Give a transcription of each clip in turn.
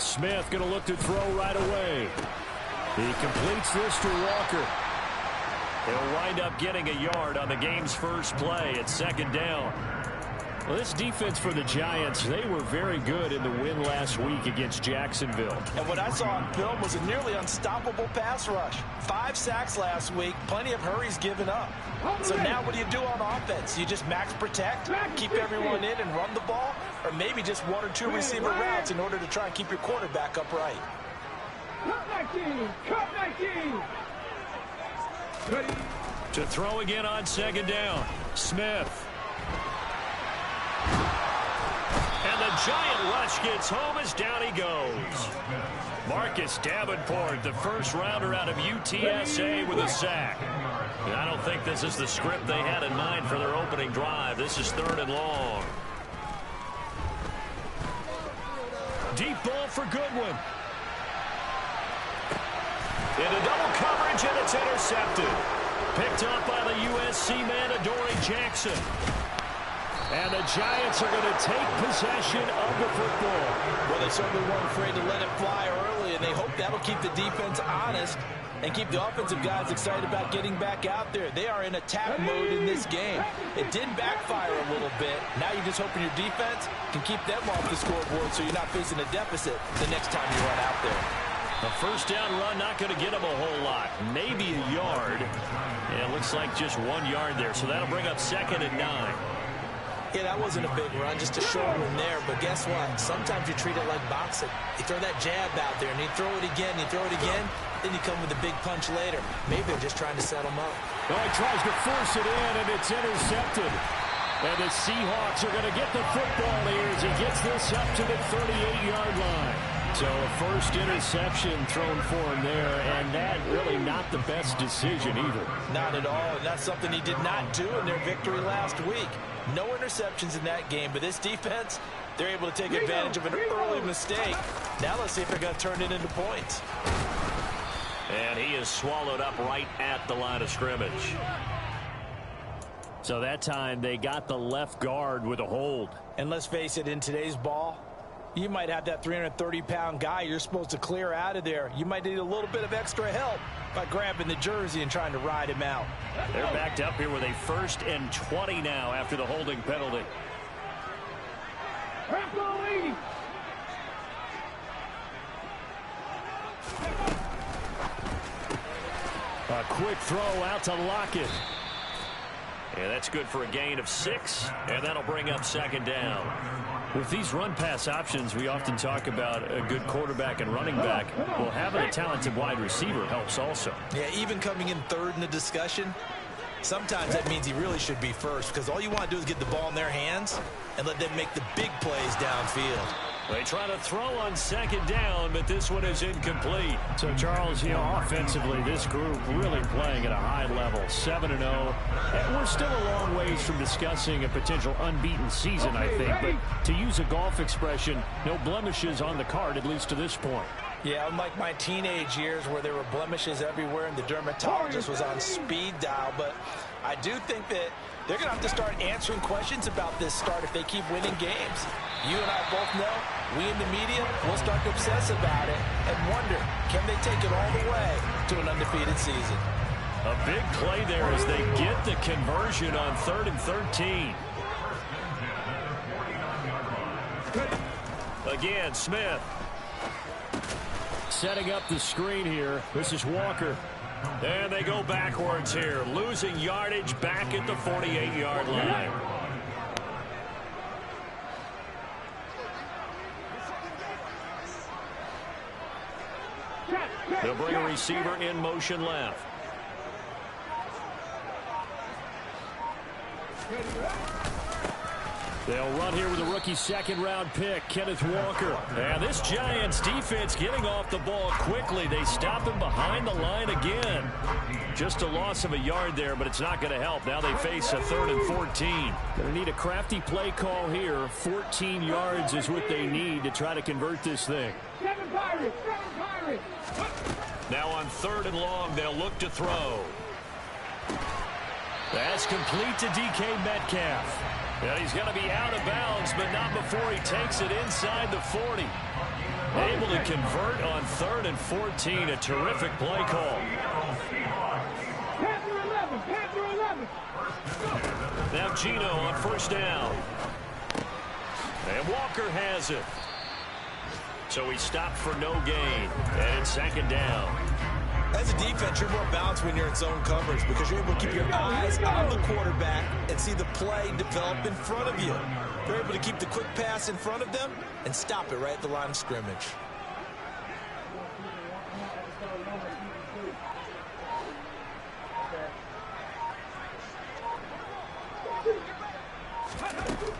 Smith going to look to throw right away. He completes this to Walker. He'll wind up getting a yard on the game's first play at second down. Well, this defense for the Giants, they were very good in the win last week against Jacksonville. And what I saw on film was a nearly unstoppable pass rush. 5 sacks last week, plenty of hurries given up. So now what do you do on offense? You just max protect, keep everyone in and run the ball, or maybe just 1 or 2 receiver routes in order to try and keep your quarterback upright. To throw again on second down, Smith. And the giant rush gets home as down he goes. Marcus Davenport, the first rounder out of UTSA with a sack. And I don't think this is the script they had in mind for their opening drive. This is 3rd and long. Deep ball for Goodwin. Into double coverage, and it's intercepted. Picked up by the USC man, Adoree Jackson. And the Giants are going to take possession of the football. Well, they certainly weren't afraid to let it fly early, and they hope that'll keep the defense honest and keep the offensive guys excited about getting back out there. They are in attack mode in this game. It did backfire a little bit. Now you're just hoping your defense can keep them off the scoreboard so you're not facing a deficit the next time you run out there. A first down run, not going to get them a whole lot. Maybe a yard. And it looks like just 1 yard there, so that'll bring up 2nd and 9. Yeah, that wasn't a big run, just a short one there. But guess what? Sometimes you treat it like boxing. You throw that jab out there, and you throw it again, you throw it again, then you come with a big punch later. Maybe they're just trying to set them up. Oh, he tries to force it in, and it's intercepted. And the Seahawks are going to get the football here as he gets this up to the 38-yard line. So a first interception thrown for him there, and that really not the best decision either. Not at all, and that's something he did not do in their victory last week. No interceptions in that game, but this defense, they're able to take advantage of an early mistake. Now let's see if they're going to turn it into points. And he is swallowed up right at the line of scrimmage. So that time they got the left guard with a hold. And let's face it, in today's ball, you might have that 330-pound guy you're supposed to clear out of there. You might need a little bit of extra help by grabbing the jersey and trying to ride him out. They're backed up here with a 1st and 20 now after the holding penalty. A quick throw out to Lockett. And that's good for a gain of 6, and that'll bring up 2nd down. With these run-pass options, we often talk about a good quarterback and running back. Well, having a talented wide receiver helps also. Yeah, even coming in 3rd in the discussion, sometimes that means he really should be first, because all you want to do is get the ball in their hands and let them make the big plays downfield. They try to throw on 2nd down, but this one is incomplete. So, Charles, offensively, this group really playing at a high level, 7-0. And we're still a long ways from discussing a potential unbeaten season, I think. But to use a golf expression, no blemishes on the card, at least to this point. Yeah, unlike my teenage years where there were blemishes everywhere and the dermatologist was on speed dial. But I do think that they're going to have to start answering questions about this start if they keep winning games. You and I both know, we in the media will start to obsess about it and wonder, can they take it all the way to an undefeated season? A big play there as they get the conversion on 3rd and 13. Again, Smith. Setting up the screen here. This is Walker. And they go backwards here, losing yardage back at the 48-yard line. They'll bring a receiver in motion left. They'll run here with a rookie 2nd-round pick, Kenneth Walker. And this Giants defense getting off the ball quickly. They stop him behind the line again. Just a loss of a yard there, but it's not going to help. Now they face a 3rd and 14. Going to need a crafty play call here. 14 yards is what they need to try to convert this thing. Now on 3rd and long, they'll look to throw. That's complete to DK Metcalf. And he's going to be out of bounds, but not before he takes it inside the 40. Able to convert on 3rd and 14. A terrific play call. Now Gino on 1st down. And Walker has it. So he stopped for no gain. And it's 2nd down. As a defense, you're more balanced when you're in zone coverage because you're able to keep your eyes on the quarterback and see the play develop in front of you. You're able to keep the quick pass in front of them and stop it right at the line of scrimmage.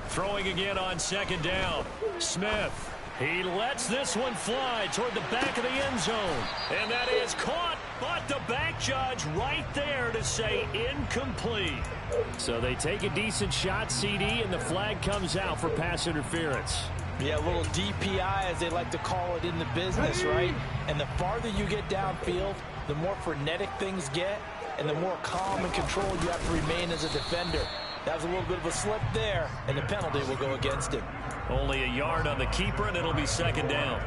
Throwing again on 2nd down. Smith. He lets this one fly toward the back of the end zone. And that is caught, but the back judge right there to say incomplete. So they take a decent shot, CD, and the flag comes out for pass interference. Yeah, a little DPI, as they like to call it in the business, right? And the farther you get downfield, the more frenetic things get, and the more calm and controlled you have to remain as a defender. That was a little bit of a slip there, and the penalty will go against him. Only a yard on the keeper, and it'll be 2nd down.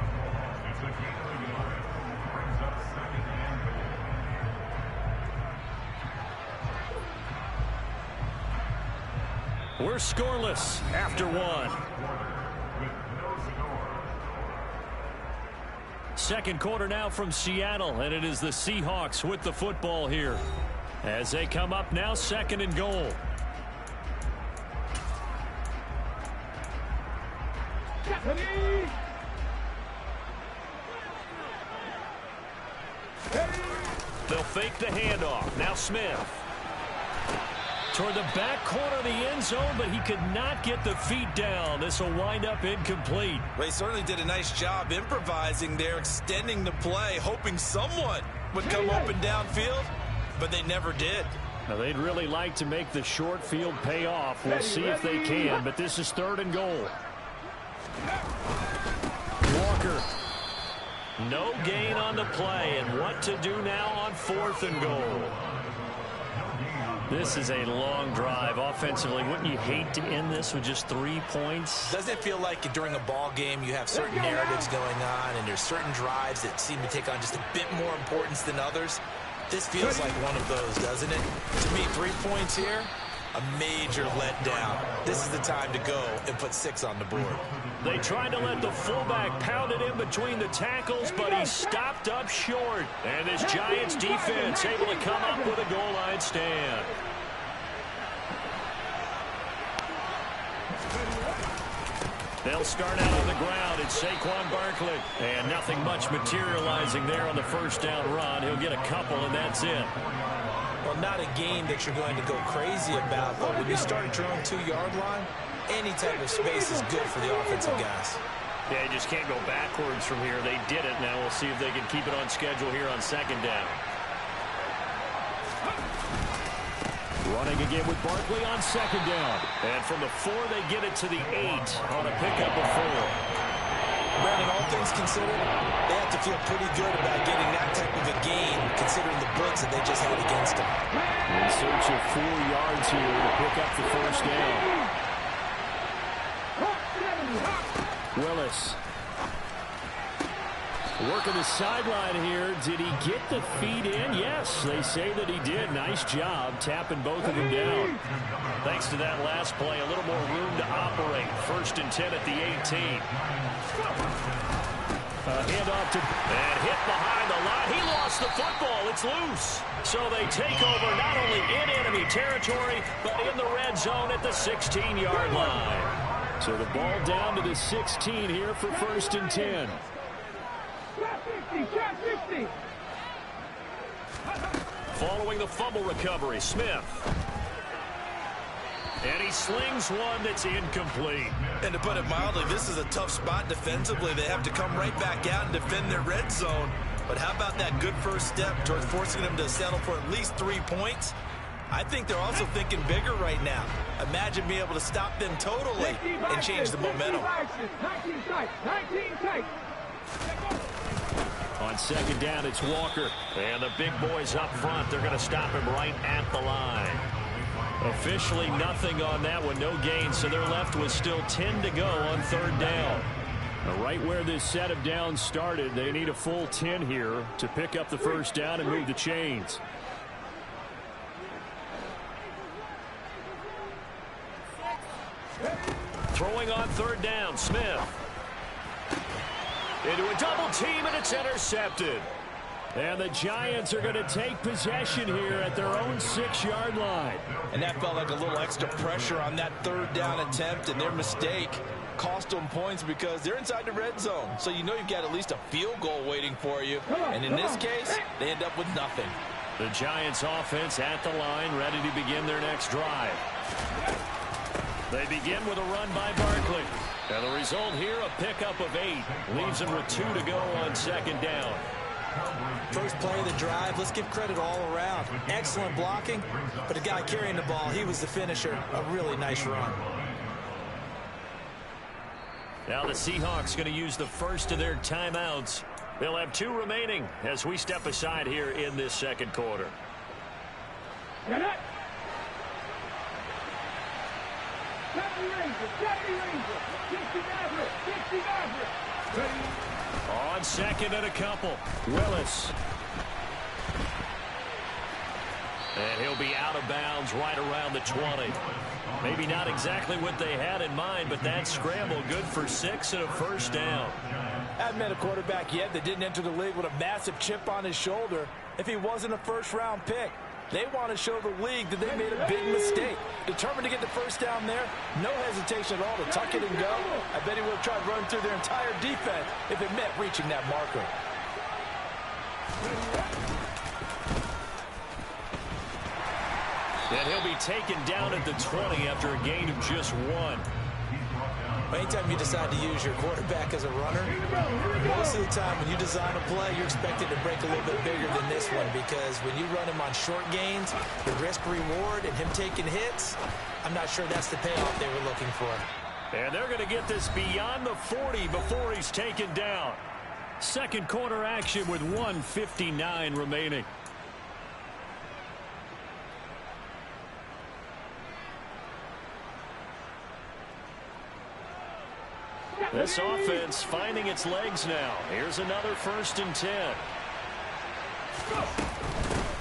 We're scoreless after 1. 2nd quarter now from Seattle, and it is the Seahawks with the football here. As they come up now, 2nd and goal. They'll fake the handoff. Now Smith. Toward the back corner of the end zone, but he could not get the feet down. This will wind up incomplete. Well, he certainly did a nice job improvising there, extending the play, hoping someone would come open downfield, but they never did. Now, they'd really like to make the short field pay off. We'll see if they can, but this is 3rd and goal. Walker. No gain on the play, and what to do now on 4th and goal. This is a long drive offensively. Wouldn't you hate to end this with just 3 points? Doesn't it feel like during a ball game you have certain narratives going on and there's certain drives that seem to take on just a bit more importance than others? This feels like one of those, doesn't it? To me, 3 points here, a major letdown. This is the time to go and put 6 on the board. They tried to let the fullback pound it in between the tackles, but he stopped up short. And this Giants defense able to come up with a goal line stand. They'll start out on the ground. It's Saquon Barkley. And nothing much materializing there on the 1st down run. He'll get a couple, and that's it. Well, not a game that you're going to go crazy about, but when you start at your own 2-yard line, any type of space is good for the offensive guys. Yeah, you just can't go backwards from here. They did it. Now we'll see if they can keep it on schedule here on 2nd down. Running again with Barkley on 2nd down. And from the 4, they get it to the 8 on a pickup of 4. Brandon, all things considered, they have to feel pretty good about getting that type of a gain, considering the blitz that they just had against them. In search of 4 yards here to pick up the 1st down. Willis. Working the sideline here. Did he get the feet in? Yes, they say that he did. Nice job tapping both of them down. Thanks to that last play, a little more room to operate. 1st and 10 at the 18. Handoff to and hit behind the line. He lost the football. It's loose. So they take over not only in enemy territory, but in the red zone at the 16-yard line. So the ball down to the 16 here for 1st and 10. Following the fumble recovery, Smith. And he slings one that's incomplete. And to put it mildly, this is a tough spot defensively. They have to come right back out and defend their red zone. But how about that good first step towards forcing them to settle for at least 3 points? I think they're also thinking bigger right now. Imagine being able to stop them totally and change the momentum. On 2nd down, it's Walker. And the big boys up front, they're going to stop him right at the line. Officially nothing on that one, no gain, so they're left with still 10 to go on 3rd down. Right where this set of downs started, they need a full 10 here to pick up the first down and move the chains. Throwing on third down, Smith. Into a double team, and it's intercepted. And the Giants are going to take possession here at their own 6-yard line. And that felt like a little extra pressure on that third down attempt, and their mistake cost them points because they're inside the red zone. So you know you've got at least a field goal waiting for you. And in this case, they end up with nothing. The Giants offense at the line, ready to begin their next drive. They begin with a run by Barkley. And the result here, a pickup of 8. Leaves them with 2 to go on second down. First play of the drive, let's give credit all around. Excellent blocking, but the guy carrying the ball, he was the finisher. A really nice run. Now the Seahawks going to use the first of their timeouts. They'll have 2 remaining as we step aside here in this second quarter. On second and a couple, Willis. And he'll be out of bounds right around the 20. Maybe not exactly what they had in mind, but that scramble good for 6 and a first down. Haven't met a quarterback yet that didn't enter the league with a massive chip on his shoulder if he wasn't a first-round pick. They want to show the league that they made a big mistake. Determined to get the first down there, no hesitation at all to tuck it and go. I bet he would have tried running through their entire defense if it meant reaching that marker. And he'll be taken down at the 20 after a gain of just 1. Anytime you decide to use your quarterback as a runner, most of the time when you design a play, you're expected to break a little bit bigger than this one, because when you run him on short gains, the risk-reward and him taking hits, I'm not sure that's the payoff they were looking for. And they're going to get this beyond the 40 before he's taken down. Second quarter action with 1:59 remaining. This offense finding its legs now. Here's another 1st and 10.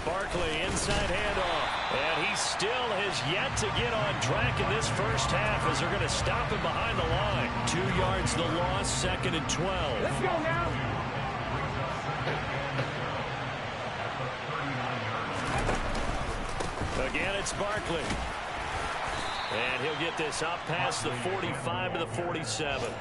Barkley inside handoff. And he still has yet to get on track in this first half as they're going to stop him behind the line. 2 yards the loss, 2nd and 12. Let's go now. Again, it's Barkley. And he'll get this up past the 45 to the 47.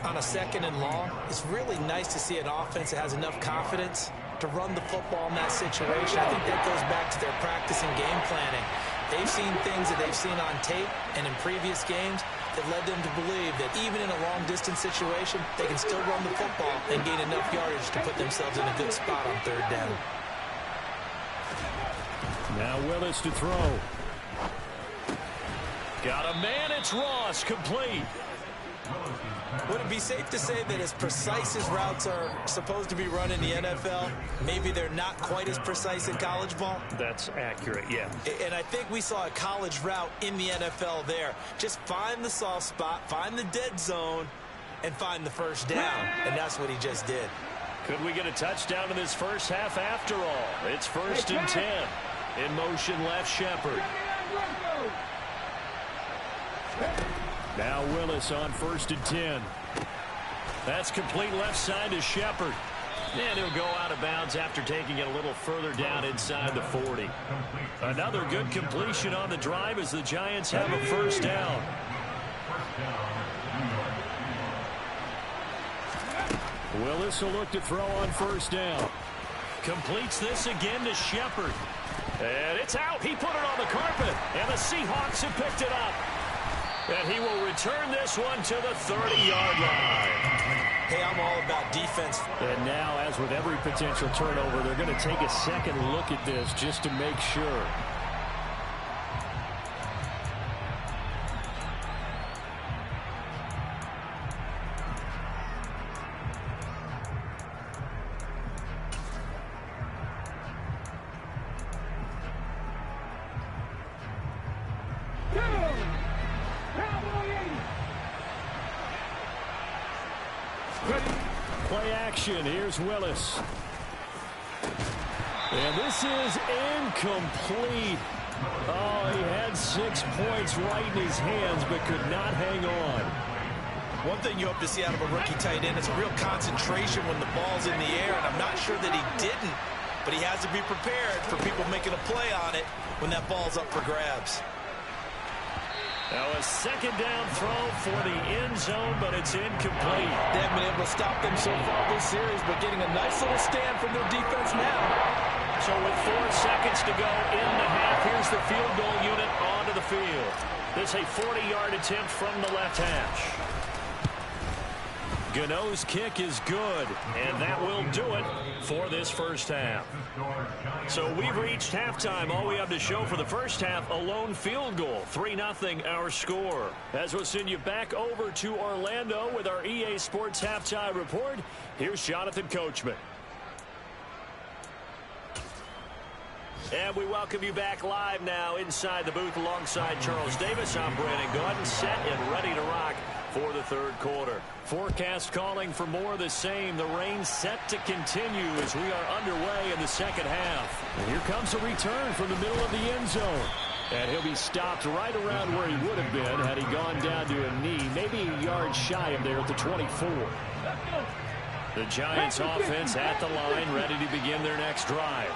On a 2nd and long, it's really nice to see an offense that has enough confidence to run the football in that situation. I think that goes back to their practice and game planning. They've seen things that they've seen on tape and in previous games that led them to believe that even in a long-distance situation, they can still run the football and gain enough yardage to put themselves in a good spot on 3rd down. Now Willis to throw. Got a man, it's Ross, complete. Would it be safe to say that as precise as routes are supposed to be run in the NFL, maybe they're not quite as precise in college ball? That's accurate, yeah. And I think we saw a college route in the NFL there. Just find the soft spot, find the dead zone, and find the first down. And that's what he just did. Could we get a touchdown in this first half after all? It's 1st and 10. In motion left, Shepard. Now Willis on 1st and 10. That's complete left side to Shepard. And he'll go out of bounds after taking it a little further down inside the 40. Another good completion on the drive as the Giants have a first down. Willis will look to throw on 1st down. Completes this again to Shepard. And it's out. He put it on the carpet. And the Seahawks have picked it up. And he will return this one to the 30-yard line. Hey, I'm all about defense. And now, as with every potential turnover, they're going to take a second look at this just to make sure. Play action. Here's Willis. And this is incomplete. Oh, he had 6 points right in his hands, but could not hang on. One thing you hope to see out of a rookie tight end is a real concentration when the ball's in the air, and I'm not sure that he didn't, but he has to be prepared for people making a play on it when that ball's up for grabs. Now a second down throw for the end zone, but it's incomplete. They haven't been able to stop them so far this series, but getting a nice little stand from their defense now. So with 4 seconds to go in the half, here's the field goal unit onto the field. This a 40-yard attempt from the left hash. Gano's kick is good, and that will do it for this first half. So we've reached halftime. All we have to show for the first half, a lone field goal. 3-0 our score. As we'll send you back over to Orlando with our EA Sports Halftime Report, here's Jonathan Coachman. And we welcome you back live now inside the booth alongside Charles Davis. I'm Brandon Gaudin, set and ready to rock for the third quarter. Forecast calling for more of the same. The rain set to continue as we are underway in the second half. And here comes a return from the middle of the end zone. And he'll be stopped right around where he would have been had he gone down to a knee, maybe a yard shy of there at the 24. The Giants offense at the line, ready to begin their next drive.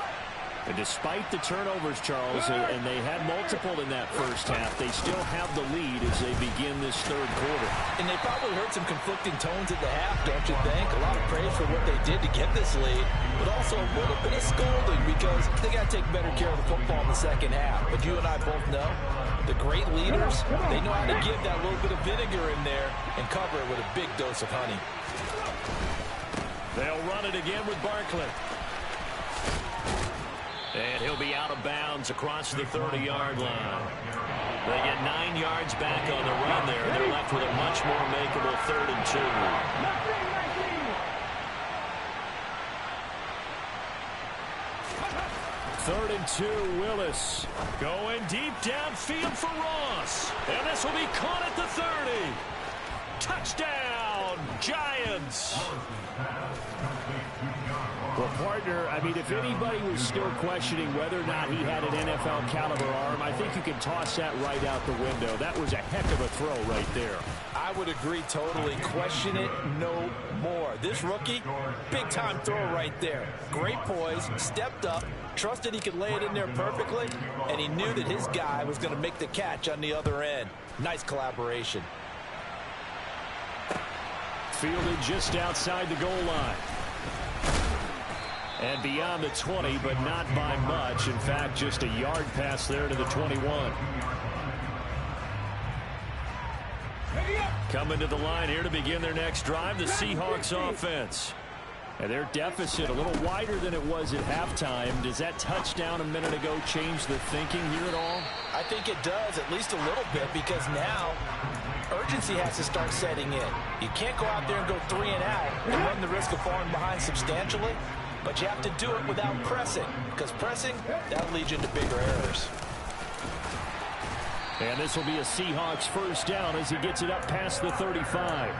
And despite the turnovers, Charles, and they had multiple in that first half, they still have the lead as they begin this third quarter. And they probably heard some conflicting tones at the half, don't you think? A lot of praise for what they did to get this lead, but also a little bit of scolding because they got to take better care of the football in the second half. But you and I both know the great leaders, they know how to give that little bit of vinegar in there and cover it with a big dose of honey. They'll run it again with Barkley. And he'll be out of bounds across the 30-yard line. They get 9 yards back on the run there. They're left with a much more makeable 3rd and 2. 3rd and 2, Willis. Going deep downfield for Ross. And this will be caught at the 30. Touchdown, Giants. Well, partner, I mean, if anybody was still questioning whether or not he had an NFL caliber arm, I think you can toss that right out the window. That was a heck of a throw right there. I would agree totally. Question it no more. This rookie, big-time throw right there. Great poise, stepped up, trusted he could lay it in there perfectly, and he knew that his guy was going to make the catch on the other end. Nice collaboration. Fielded just outside the goal line. And beyond the 20, but not by much. In fact, just a yard pass there to the 21. Coming to the line here to begin their next drive, the Seahawks offense. And their deficit a little wider than it was at halftime. Does that touchdown a minute ago change the thinking here at all? I think it does, at least a little bit, because now urgency has to start setting in. You can't go out there and go 3 and out and run the risk of falling behind substantially. But you have to do it without pressing, because pressing, that'll lead you into bigger errors. And this will be a Seahawks first down as he gets it up past the 35.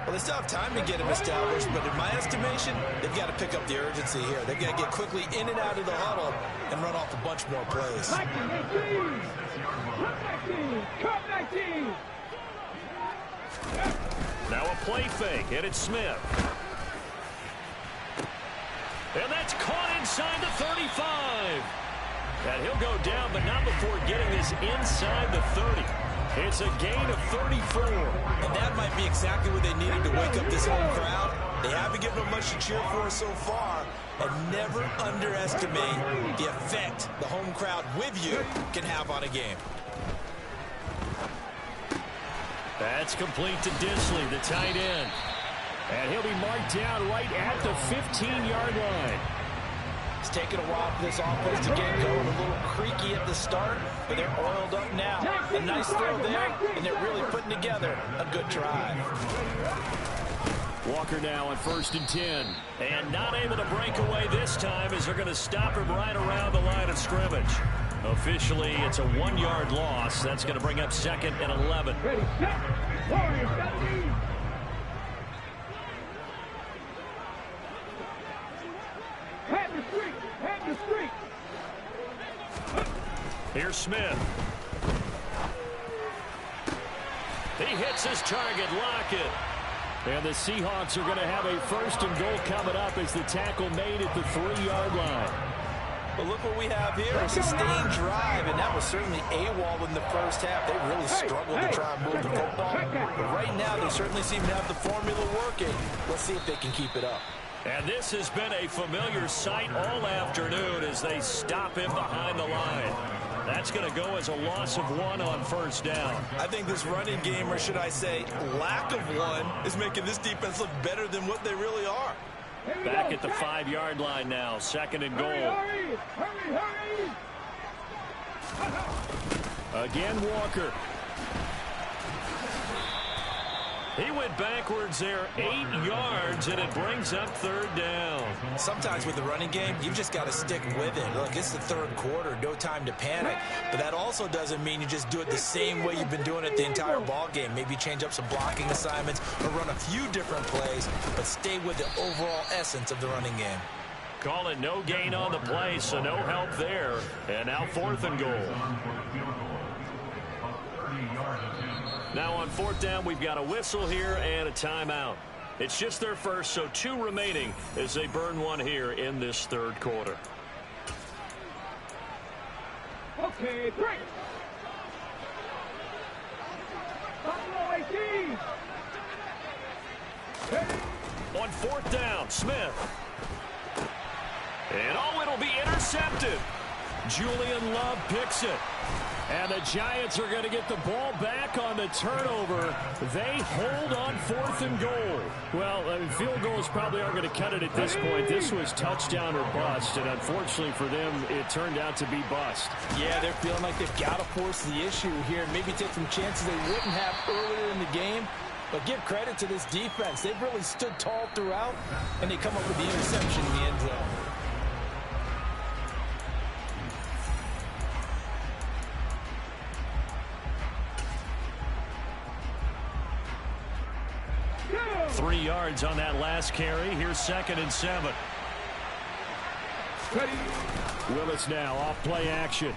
Well, they still have time to get him established, but in my estimation, they've got to pick up the urgency here. They've got to get quickly in and out of the huddle and run off a bunch more plays. Now a play fake, and it's Smith. And that's caught inside the 35. And he'll go down, but not before getting this inside the 30. It's a gain of 34. And that might be exactly what they needed to wake up this home crowd. They haven't given them much to cheer for so far. And never underestimate the effect the home crowd with you can have on a game. That's complete to Disley, the tight end. And he'll be marked down right at the 15-yard line. It's taken a while for this offense to get going. A little creaky at the start, but they're oiled up now. A nice throw there, and they're really putting together a good drive. Walker now on 1st and 10. And not able to break away this time as they're going to stop him right around the line of scrimmage. Officially, it's a 1-yard loss. That's going to bring up 2nd and 11. Smith. He hits his target, Lockett. And the Seahawks are going to have a 1st and goal coming up as the tackle made at the 3-yard line. But look what we have here, a sustained drive, and that was certainly AWOL in the first half. They really struggled to try and move the football. But right now, they certainly seem to have the formula working. Let's see if they can keep it up. And this has been a familiar sight all afternoon as they stop him behind the line. That's going to go as a loss of 1 on 1st down. I think this running game, or should I say lack of one, is making this defense look better than what they really are. Back at the 5-yard line now, 2nd and goal. Hurry. Again, Walker. He went backwards there 8 yards, and it brings up 3rd down. Sometimes with the running game, you've just got to stick with it. Look, it's the 3rd quarter, no time to panic. But that also doesn't mean you just do it the same way you've been doing it the entire ball game. Maybe change up some blocking assignments or run a few different plays, but stay with the overall essence of the running game. Call it no gain on the play, so no help there. And now 4th and goal. Now on 4th down, we've got a whistle here and a timeout. It's just their first, so 2 remaining as they burn 1 here in this 3rd quarter. Okay, 3. Buffalo 18. On 4th down, Smith. And it'll be intercepted. Julian Love picks it. And the Giants are going to get the ball back on the turnover. They hold on 4th and goal. Well, field goals probably aren't going to cut it at this point. This was touchdown or bust, and unfortunately for them, it turned out to be bust. Yeah, they're feeling like they've got to force the issue here and maybe take some chances they wouldn't have earlier in the game. But give credit to this defense. They've really stood tall throughout, and they come up with the interception in the end zone. Go! 3 yards on that last carry. Here's 2nd and 7. Ready. Willis now off play action.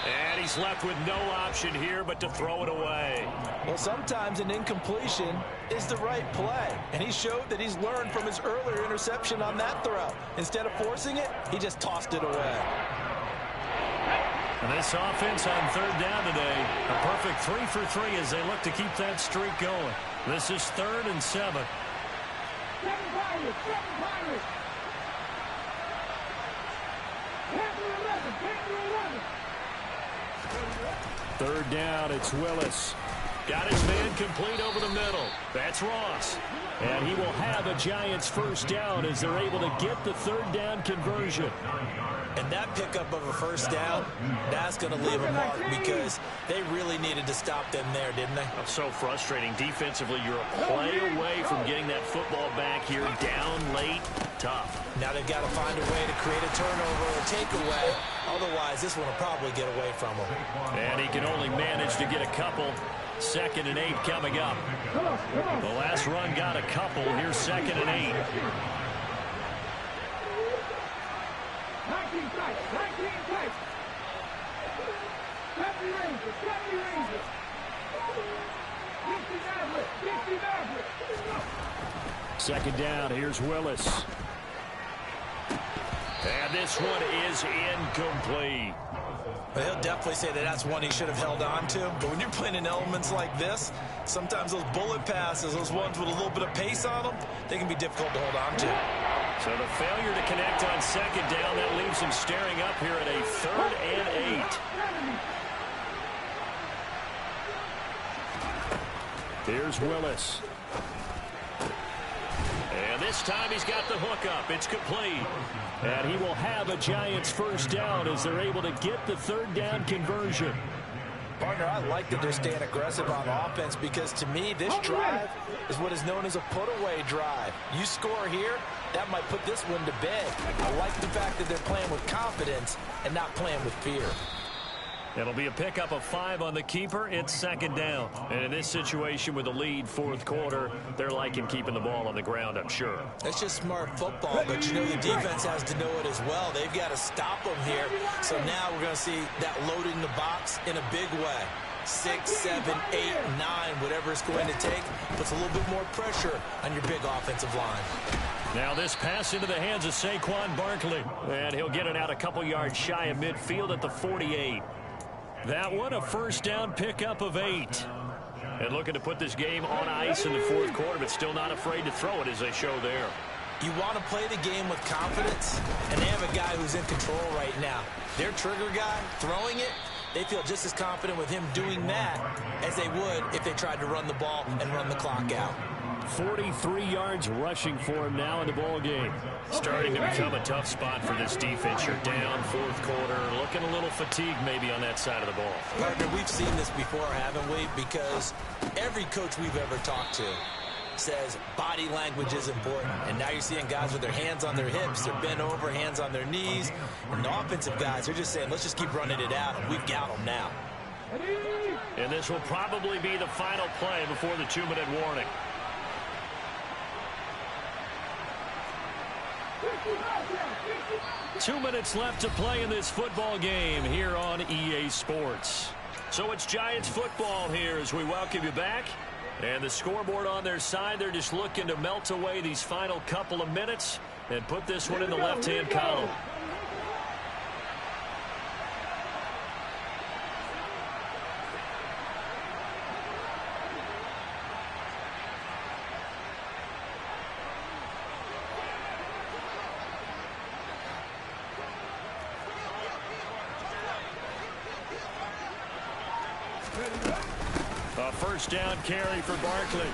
And he's left with no option here but to throw it away. Well, sometimes an incompletion is the right play. And he showed that he's learned from his earlier interception on that throw. Instead of forcing it, he just tossed it away. And this offense on 3rd down today, a perfect 3 for 3 as they look to keep that streak going. This is 3rd and 7. 7 Pirates. 7 Pirates. 10 to 11. 3rd down, it's Willis. Got his man complete over the middle. That's Ross. And he will have a Giants 1st down as they're able to get the 3rd down conversion. And that pickup of a 1st down, that's going to leave a mark because they really needed to stop them there, didn't they? That's so frustrating. Defensively, you're a play away from getting that football back here. Down late, tough. Now they've got to find a way to create a turnover or takeaway. Otherwise, this one will probably get away from them. And he can only manage to get a couple. 2nd and 8 coming up. The last run got a couple. Here's 2nd and 8. 19 tight. 19 tight. 70 Rangers. 70 Rangers. 50 Maverick. 50 Maverick. 2nd down. Here's Willis. And this one is incomplete. Well, he'll definitely say that that's one he should have held on to. But when you're playing in elements like this, sometimes those bullet passes, those ones with a little bit of pace on them, they can be difficult to hold on to. So the failure to connect on 2nd down, that leaves him staring up here at a 3rd and 8. Here's Willis. And this time he's got the hookup. It's complete. And he will have a Giants 1st down as they're able to get the 3rd down conversion. Partner, I like that they're staying aggressive on offense because to me, this drive is what is known as a put-away drive. You score here, that might put this one to bed. I like the fact that they're playing with confidence and not playing with fear. It'll be a pickup of 5 on the keeper. It's second down. And in this situation with the lead fourth quarter, they're liking keeping the ball on the ground, I'm sure. That's just smart football, but you know the defense has to know it as well. They've got to stop them here. So now we're going to see that loading the box in a big way. 6, 7, 8, 9, whatever it's going to take, puts a little bit more pressure on your big offensive line. Now this pass into the hands of Saquon Barkley. And he'll get it out a couple yards shy of midfield at the 48. That one a first down pickup of 8. And looking to put this game on ice in the fourth quarter, but still not afraid to throw it as they show there. You want to play the game with confidence, and they have a guy who's in control right now. Their trigger guy throwing it, they feel just as confident with him doing that as they would if they tried to run the ball and run the clock out. 43 yards rushing for him now in the ball game. Starting to become a tough spot for this defense. You're down fourth quarter, looking a little fatigued maybe on that side of the ball. Partner, we've seen this before, haven't we? Because every coach we've ever talked to says body language is important. And now you're seeing guys with their hands on their hips, they're bent over, hands on their knees. And the offensive guys, they're just saying, let's just keep running it out, and we've got them now. And this will probably be the final play before the 2-minute warning. 2 minutes left to play in this football game here on EA Sports. So it's Giants football here as we welcome you back. And the scoreboard on their side, they're just looking to melt away these final couple of minutes and put this one in the left-hand column. A first down carry for Barkley.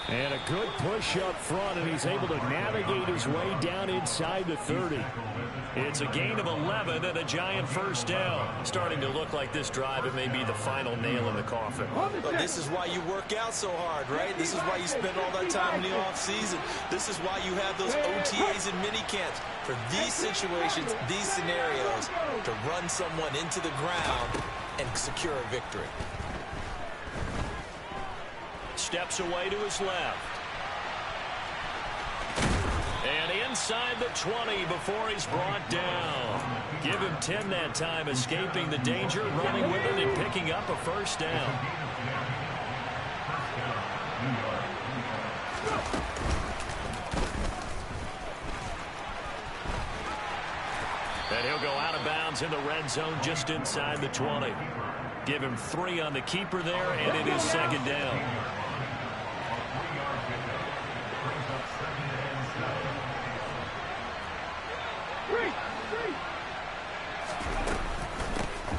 And a good push up front, and he's able to navigate his way down inside the 30. It's a gain of 11 and a Giant first down. Starting to look like this drive, it may be the final nail in the coffin. But this is why you work out so hard, right? This is why you spend all that time in the offseason. This is why you have those OTAs and minicamps. For these situations, these scenarios, to run someone into the ground and secure a victory. Steps away to his left. And inside the 20 before he's brought down. Give him 10 that time, escaping the danger, running with it, and picking up a first down. And he'll go out of bounds in the red zone just inside the 20. Give him 3 on the keeper there, and it is second down.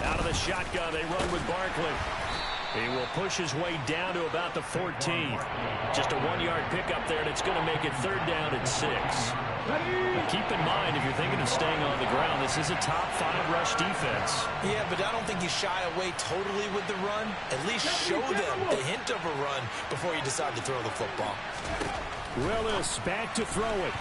Out of the shotgun, they run with Barkley. He will push his way down to about the 14. Just a 1-yard pickup there, and it's going to make it third down and 6. But keep in mind, if you're thinking of staying on the ground, this is a top 5 rush defense. Yeah, but I don't think you shy away totally with the run. At least show them the hint of a run before you decide to throw the football. Willis back to throw it.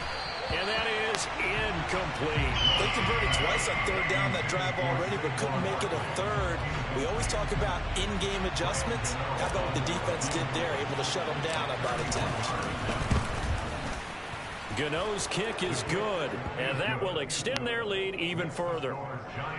And that is incomplete. They converted twice on third down that drive already, but couldn't make it a third. We always talk about in-game adjustments. How about what the defense did there, able to shut them down on that attempt. Gano's kick is good, and that will extend their lead even further.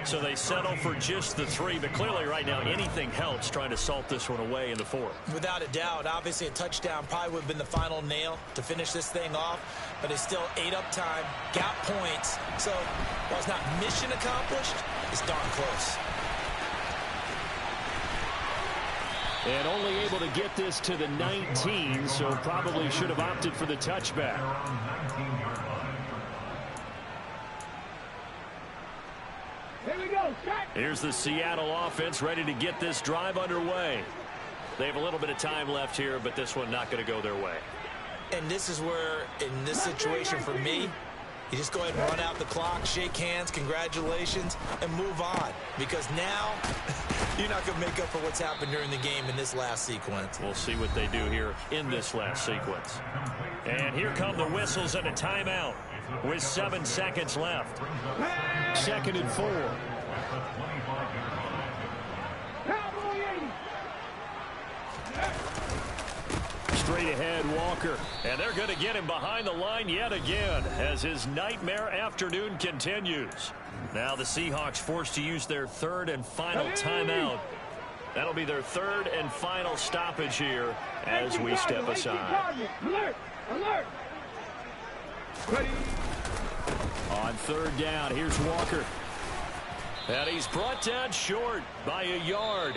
So they settle for just the 3, but clearly right now anything helps trying to salt this one away in the 4th. Without a doubt, obviously a touchdown probably would have been the final nail to finish this thing off, but it's still 8 up time, got points. So while it's not mission accomplished, it's darn close. And only able to get this to the 19, so probably should have opted for the touchback. Here we go. Here's the Seattle offense ready to get this drive underway. They have a little bit of time left here, but this one not going to go their way. And this is where, in this situation for me, you just go ahead and run out the clock, shake hands, congratulations, and move on. Because now, you're not going to make up for what's happened during the game in this last sequence. We'll see what they do here in this last sequence. And here come the whistles and a timeout with 7 seconds left. 2nd and 4. Straight ahead, Walker. And they're going to get him behind the line yet again as his nightmare afternoon continues. Now the Seahawks forced to use their third and final timeout. That'll be their third and final stoppage here as we step aside. Alert! Alert! Ready? On third down, here's Walker. And he's brought down short by a yard.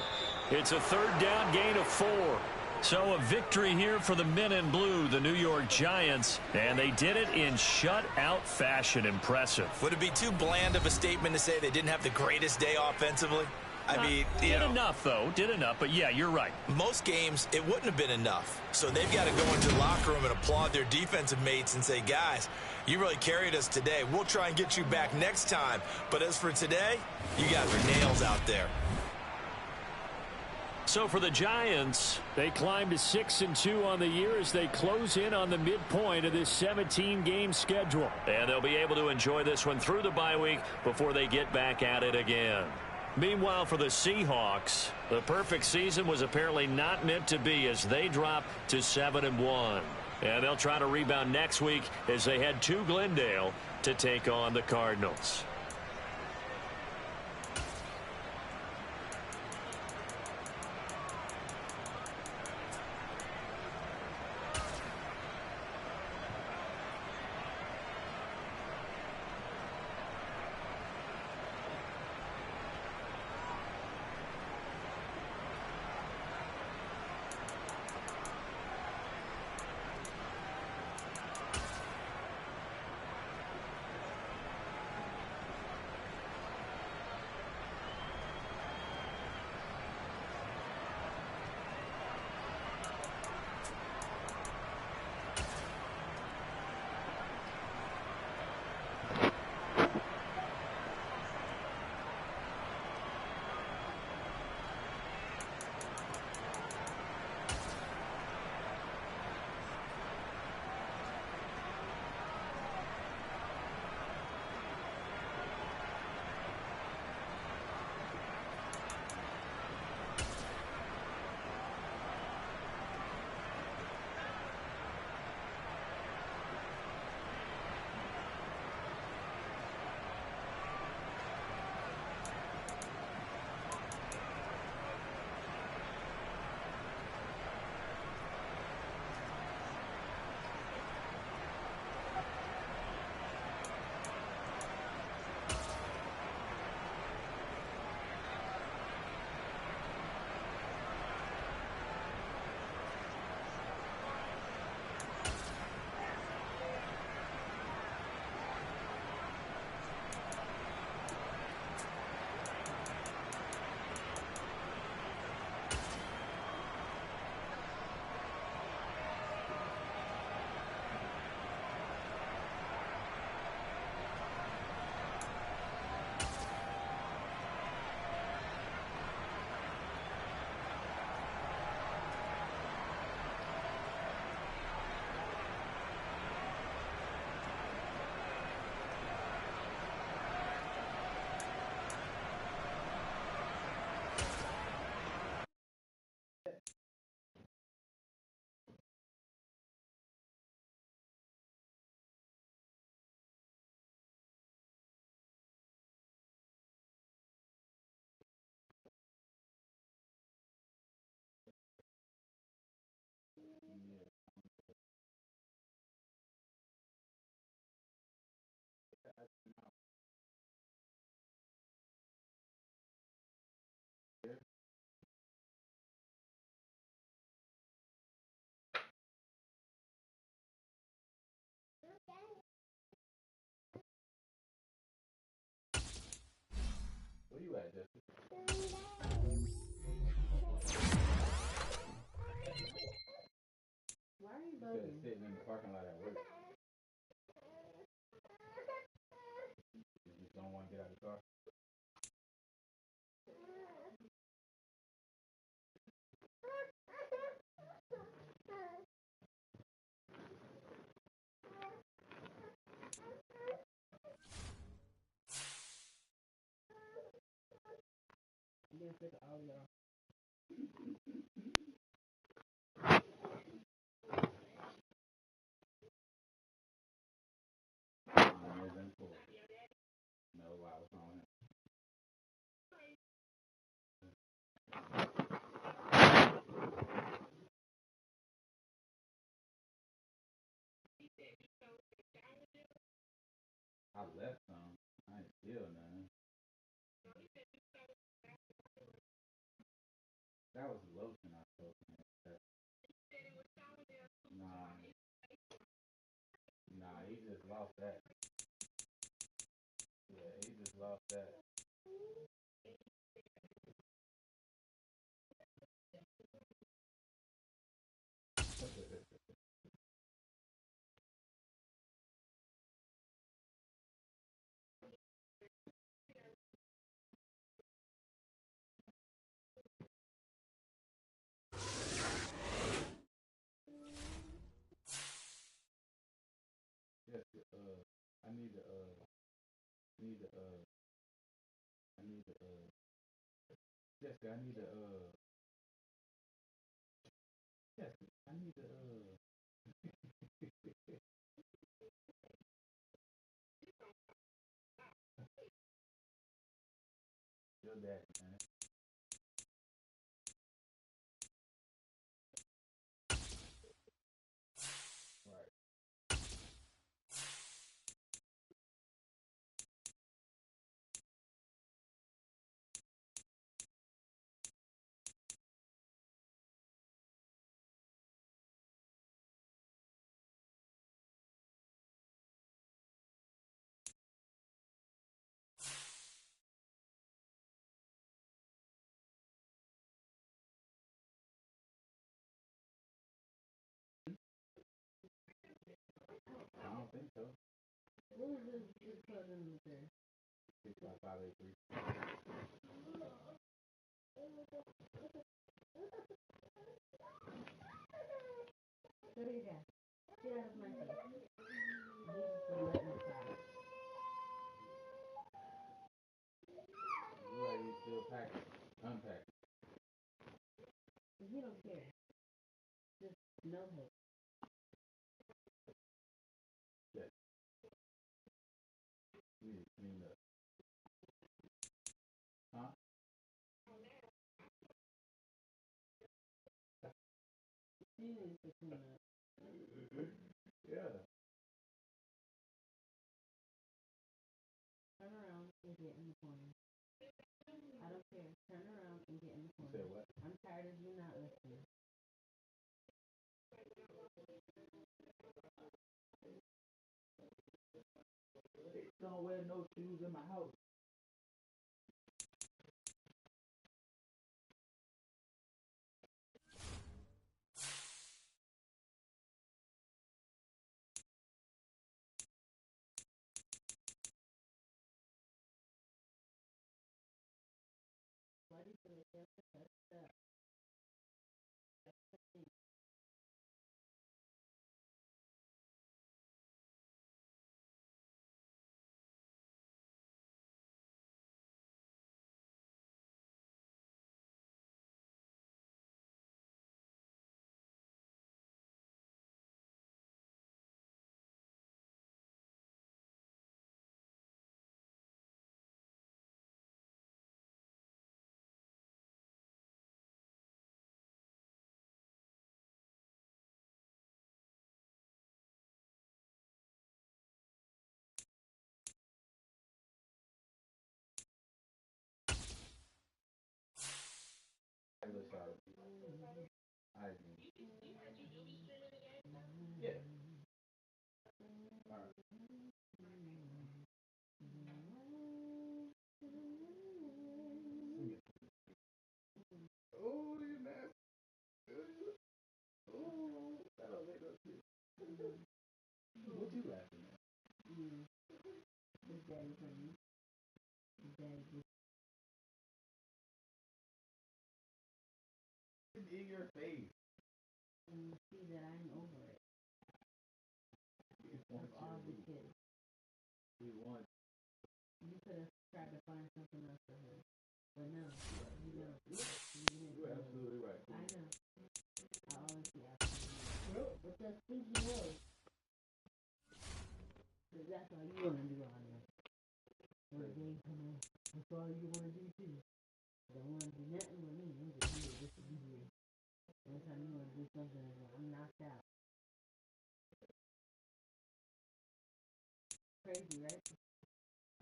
It's a third down gain of 4. So a victory here for the men in blue, the New York Giants, and they did it in shutout fashion. Impressive. Would it be too bland of a statement to say they didn't have the greatest day offensively? I mean, did enough, though. Did enough, but yeah, you're right. Most games, it wouldn't have been enough. So they've got to go into the locker room and applaud their defensive mates and say, guys, you really carried us today. We'll try and get you back next time. But as for today, you guys are nails out there. So for the Giants, they climb to 6-2 on the year as they close in on the midpoint of this 17-game schedule. And they'll be able to enjoy this one through the bye week before they get back at it again. Meanwhile, for the Seahawks, the perfect season was apparently not meant to be as they drop to 7-1. And they'll try to rebound next week as they head to Glendale to take on the Cardinals. Where you at, Justin? Why are you Instead of bugging? sitting in the parking lot at work. You just don't want to get out of the car. You didn't take the audio off. wrong with him? I left some. I ain't still none. That was lotion I told him. Nah, he just lost that. Yeah, he just lost that. Yes, I need to, Jessica, I need to, Jessica, I need to, your daddy, man. Right. I don't think so. What was this cousin with there? 65583. What do you got? Get out of my face. Jesus will let me fly. You like you still packing, unpacking. He don't care. Just no hate. Yeah. You need to clean up. Huh? He needs to clean up. Yeah. Turn around and get in the corner. I don't care. Turn around and get in the You corner. said what? I'm tired of you not listening. Don't wear no shoes in my house. Why do you feel like that's up? That's the thing. I look sorry. I agree. Yeah. All right. Sing it. Oh, you nasty. Oh, that'll make us see. What you laughing at? His daddy for me. His daddy just In your face. see that I'm over it. We want Of all you the to leave. kids. We want You could have tried to find something else for him. But no, you don't. You didn't. You're absolutely right. I know. I always see absolutely. But that's thinking was. Because that's all you want to do all night. Was ain't coming. That's all you want to do too. I don't want to do nothing with me. I'm just here just to be here. Anytime you want to do something, I'm knocked out. Crazy, right?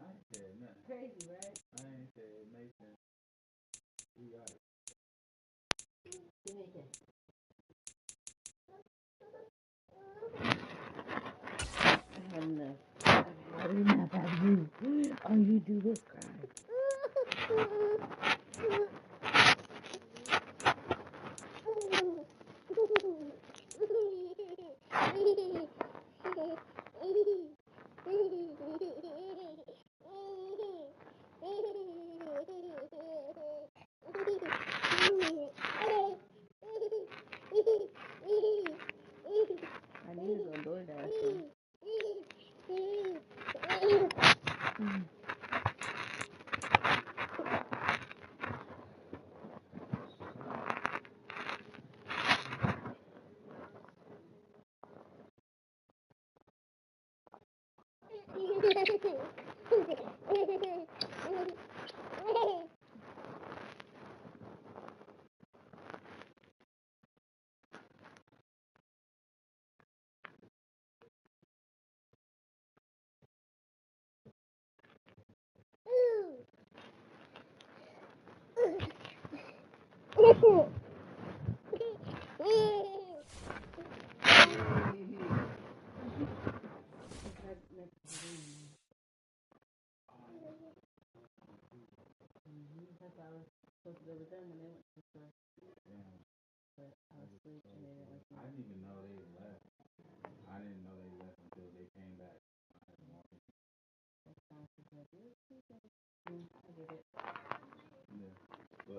I ain't said nothing. Crazy, right? I ain't said Mason. We got it. Jamaican. I have enough. I've had enough of you. All you do is cry. I need to go DoorDash. That's why I was supposed to go with them when they went to the store. Damn. But I was asleep and they didn't wake me I up. didn't even know they left. I didn't know they left until they came back. I had to walk in. That's fine. She's like, I get it. Yeah.